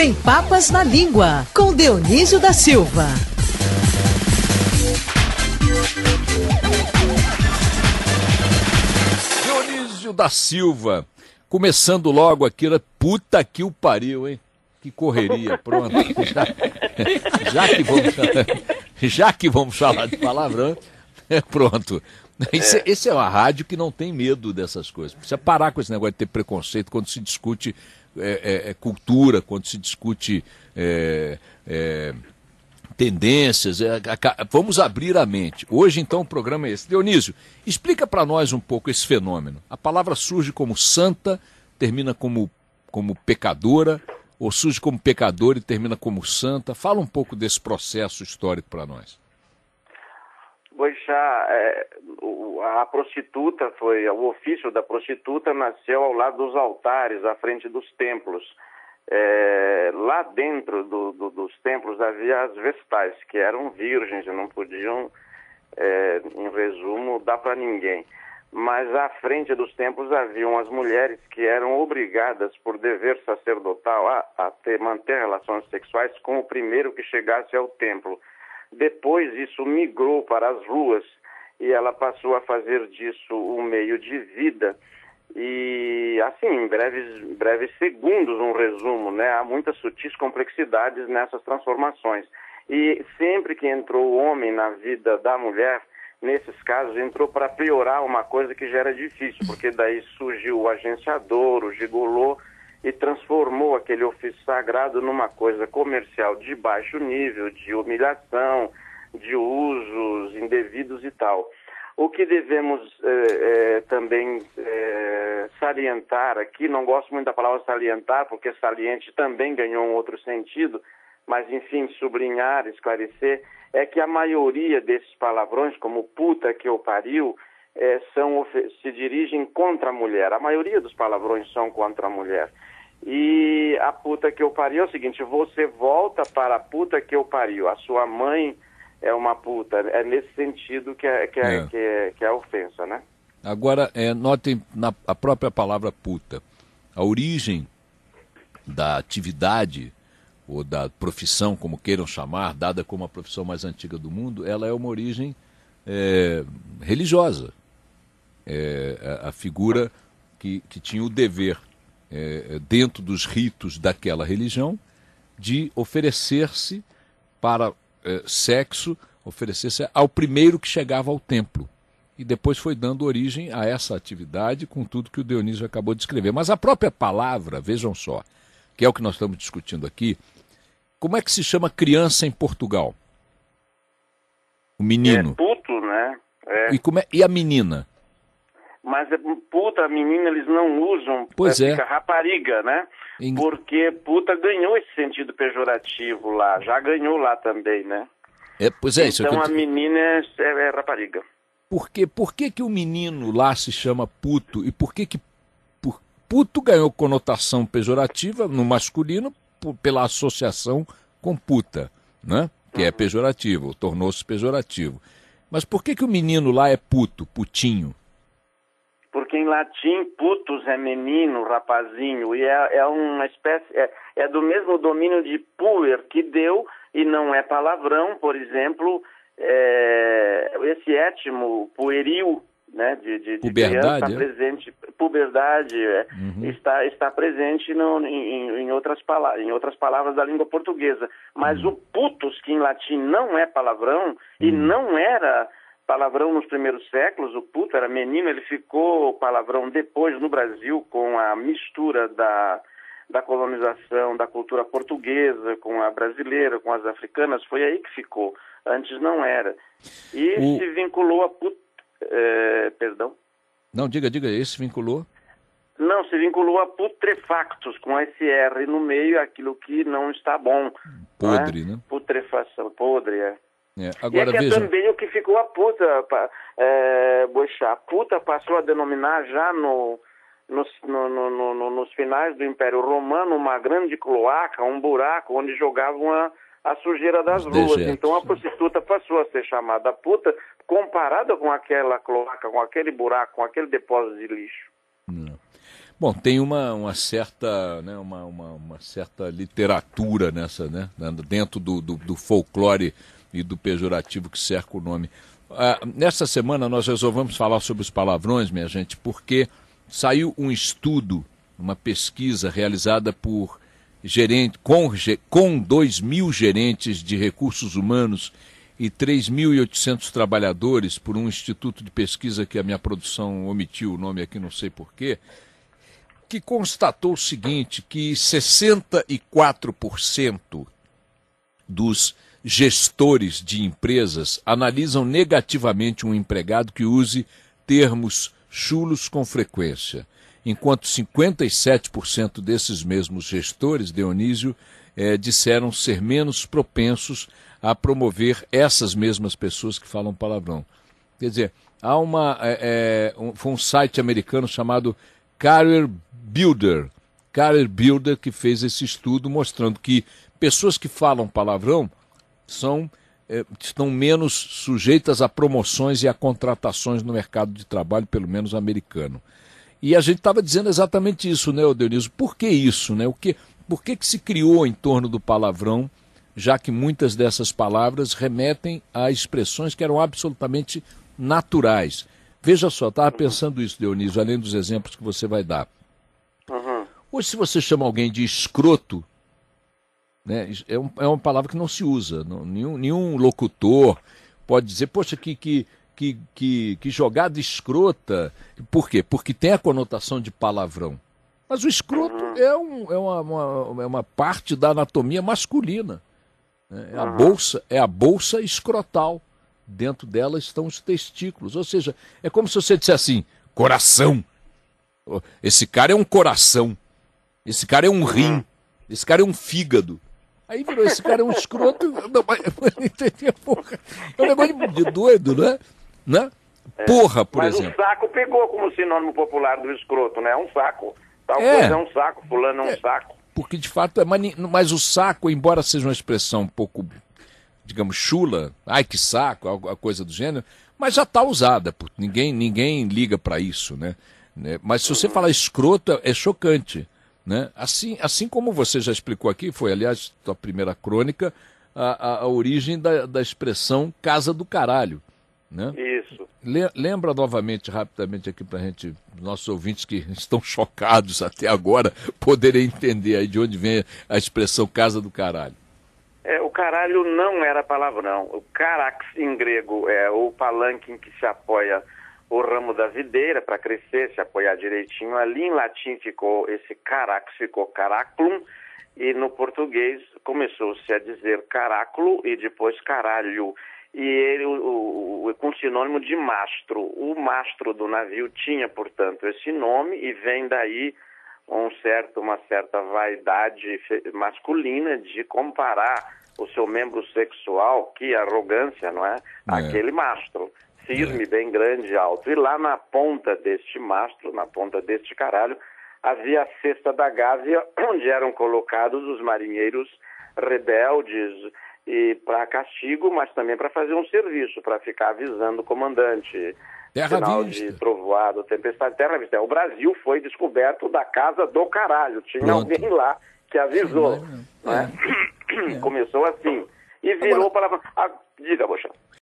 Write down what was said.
Sem Papas na Língua, com Dionísio da Silva. Dionísio da Silva, começando logo aqui, puta que o pariu, hein? Que correria, pronto. Já que vamos falar de palavrão, pronto. Esse é uma rádio que não tem medo dessas coisas. Precisa parar com esse negócio de ter preconceito quando se discute cultura, quando se discute tendências. Vamos abrir a mente. Hoje, então, o programa é esse. Dionísio, explica para nós um pouco esse fenômeno. A palavra surge como santa, termina como pecadora, ou surge como pecadora e termina como santa. Fala um pouco desse processo histórico para nós. Boixá, a prostituta o ofício da prostituta nasceu ao lado dos altares, à frente dos templos. Lá dentro dos templos havia as vestais, que eram virgens e não podiam, em resumo, dar para ninguém. Mas à frente dos templos haviam as mulheres que eram obrigadas por dever sacerdotal a manter relações sexuais com o primeiro que chegasse ao templo. Depois isso migrou para as ruas e ela passou a fazer disso um meio de vida. E assim, em breves segundos, um resumo, né? Há muitas sutis complexidades nessas transformações. E sempre que entrou o homem na vida da mulher, nesses casos, entrou para piorar uma coisa que já era difícil, porque daí surgiu o agenciador, o gigolô, e transformou aquele ofício sagrado numa coisa comercial de baixo nível, de humilhação, de usos indevidos e tal. O que devemos também salientar aqui, não gosto muito da palavra salientar, porque saliente também ganhou um outro sentido, mas enfim, sublinhar, esclarecer, é que a maioria desses palavrões, como puta que eu pariu, se dirigem contra a mulher. A maioria dos palavrões são contra a mulher. E a puta que eu pariu é o seguinte: você volta para a puta que eu pariu. A sua mãe é uma puta. É nesse sentido que é a ofensa, né? Agora, notem a própria palavra puta. A origem da atividade ou da profissão, como queiram chamar, dada como a profissão mais antiga do mundo, ela é uma origem religiosa. A figura que tinha o dever, dentro dos ritos daquela religião, de oferecer-se para sexo, oferecer-se ao primeiro que chegava ao templo. E depois foi dando origem a essa atividade com tudo que o Dionísio acabou de escrever. Mas a própria palavra, vejam só, que é o que nós estamos discutindo aqui, como é que se chama criança em Portugal? O menino. É puto, né? E a menina? Mas puta, menina, eles não usam, fica rapariga, né? Porque puta ganhou esse sentido pejorativo lá, já ganhou lá também, né? Então a menina é rapariga. Por que o menino lá se chama puto? E por que puto ganhou conotação pejorativa no masculino pela associação com puta, né? Que é pejorativo, tornou-se pejorativo. Mas por que o menino lá é puto, putinho? Porque em latim, putus é menino, rapazinho, e é uma espécie, é do mesmo domínio de puer, que deu, e não é palavrão, por exemplo, esse étimo pueril, né, de puberdade, criança, está presente, puberdade, está presente em outras palavras da língua portuguesa. Mas o putus, que em latim não é palavrão, e não era palavrão nos primeiros séculos, o puto era menino, ele ficou palavrão depois no Brasil com a mistura da colonização, da cultura portuguesa com a brasileira, com as africanas, foi aí que ficou. Antes não era. E se vinculou a perdão? Não, diga, esse vinculou? Não, se vinculou a putrefactos, com esse R no meio, aquilo que não está bom. Podre, né? Putrefação, podre, Agora, e é também o que ficou a puta, Boixá. A puta passou a denominar já nos finais do Império Romano uma grande cloaca, um buraco onde jogavam a sujeira das ruas. Então a prostituta passou a ser chamada puta comparada com aquela cloaca, com aquele buraco, com aquele depósito de lixo. Bom, tem uma certa, né, uma certa literatura nessa, né, dentro do folclore e do pejorativo que cerca o nome. Nesta semana nós resolvemos falar sobre os palavrões, minha gente, porque saiu um estudo, uma pesquisa realizada por com 2.000 gerentes de recursos humanos e 3.800 trabalhadores por um instituto de pesquisa que a minha produção omitiu o nome aqui, não sei porquê, que constatou o seguinte, que 64% dos gestores de empresas analisam negativamente um empregado que use termos chulos com frequência, enquanto 57% desses mesmos gestores, Dionísio, disseram ser menos propensos a promover essas mesmas pessoas que falam palavrão. Quer dizer, há foi um site americano chamado Career Builder que fez esse estudo mostrando que pessoas que falam palavrão estão menos sujeitas a promoções e a contratações no mercado de trabalho, pelo menos americano. E a gente estava dizendo exatamente isso, né, Dionísio? Por que isso, né? Por que se criou em torno do palavrão, já que muitas dessas palavras remetem a expressões que eram absolutamente naturais? Veja só, estava pensando isso, Dionísio, além dos exemplos que você vai dar. Hoje, se você chama alguém de escroto, né, é uma palavra que não se usa. Nenhum locutor pode dizer, poxa, que jogada escrota. Por quê? Porque tem a conotação de palavrão. Mas o escroto é uma parte da anatomia masculina. Né? É a bolsa escrotal. Dentro dela estão os testículos. Ou seja, é como se você dissesse assim, coração. Esse cara é um coração. Esse cara é um rim. Esse cara é um fígado. Aí virou, esse cara é um escroto. Não, mas, porra. É um negócio de doido, né? Porra, por exemplo. Mas o saco pegou como sinônimo popular do escroto, né? É um saco. Tal coisa é um saco, fulano é um saco. Porque de fato mas o saco, embora seja uma expressão um pouco, digamos, chula, ai que saco, a coisa do gênero, mas já está usada, ninguém liga para isso, né? Mas se você falar escroto, é chocante. Né? Assim como você já explicou aqui, foi, aliás, a primeira crônica, a origem da expressão casa do caralho. Né? Isso. Lembra novamente, rapidamente aqui para nossos ouvintes que estão chocados até agora, poderem entender aí de onde vem a expressão casa do caralho. O caralho não era palavrão. O carax em grego é o palanque em que se apoia o ramo da videira para crescer, se apoiar direitinho ali. Em latim ficou esse carax, ficou caraculum, e no português começou-se a dizer caráculo e depois caralho, e ele com sinônimo de mastro. O mastro do navio tinha, portanto, esse nome, e vem daí uma certa vaidade masculina de comparar o seu membro sexual, que arrogância, não é? Aquele mastro. Cisne bem grande e alto. E lá na ponta deste mastro, na ponta deste caralho, havia a cesta da gávea, onde eram colocados os marinheiros rebeldes e para castigo, mas também para fazer um serviço, para ficar avisando o comandante. Sinal de trovoada, tempestade, terra vista. O Brasil foi descoberto da casa do caralho. Tinha alguém lá que avisou. Começou assim. E virou para... Diga, Bochão.